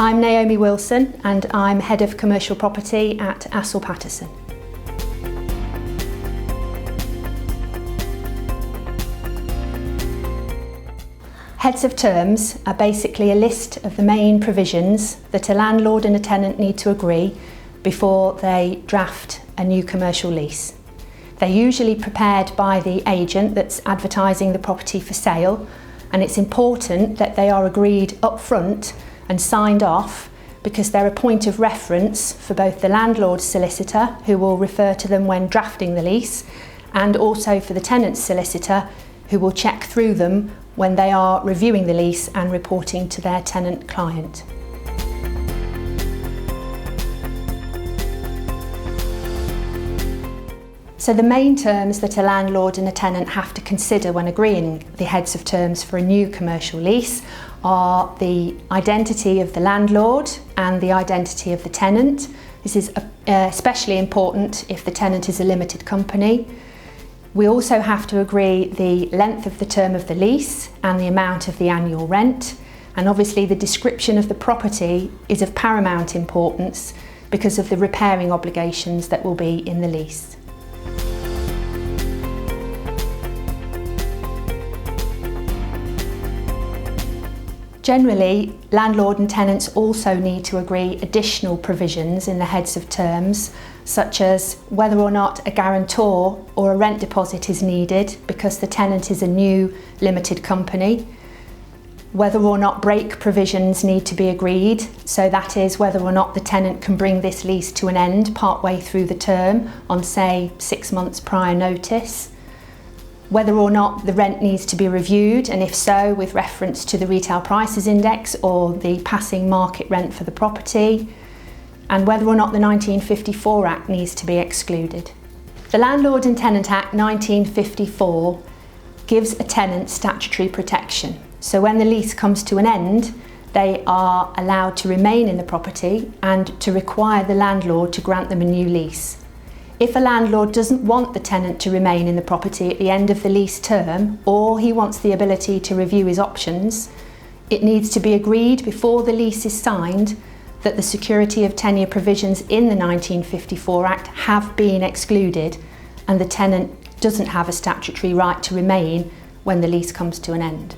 I'm Naomi Wilson and I'm Head of Commercial Property at Astle Paterson. Heads of terms are basically a list of the main provisions that a landlord and a tenant need to agree before they draft a new commercial lease. They're usually prepared by the agent that's advertising the property for sale, and it's important that they are agreed up front and signed off because they're a point of reference for both the landlord's solicitor, who will refer to them when drafting the lease, and also for the tenant's solicitor, who will check through them when they are reviewing the lease and reporting to their tenant client. So the main terms that a landlord and a tenant have to consider when agreeing the heads of terms for a new commercial lease are the identity of the landlord and the identity of the tenant. This is especially important if the tenant is a limited company. We also have to agree the length of the term of the lease and the amount of the annual rent. And obviously the description of the property is of paramount importance because of the repairing obligations that will be in the lease. Generally, landlord and tenants also need to agree additional provisions in the heads of terms, such as whether or not a guarantor or a rent deposit is needed because the tenant is a new limited company, whether or not break provisions need to be agreed, so that is whether or not the tenant can bring this lease to an end partway through the term on, say, 6 months prior notice, whether or not the rent needs to be reviewed, and if so, with reference to the Retail Prices Index or the passing market rent for the property, and whether or not the 1954 Act needs to be excluded. The Landlord and Tenant Act 1954 gives a tenant statutory protection. So when the lease comes to an end, they are allowed to remain in the property and to require the landlord to grant them a new lease. If a landlord doesn't want the tenant to remain in the property at the end of the lease term, or he wants the ability to review his options, it needs to be agreed before the lease is signed that the security of tenure provisions in the 1954 Act have been excluded and the tenant doesn't have a statutory right to remain when the lease comes to an end.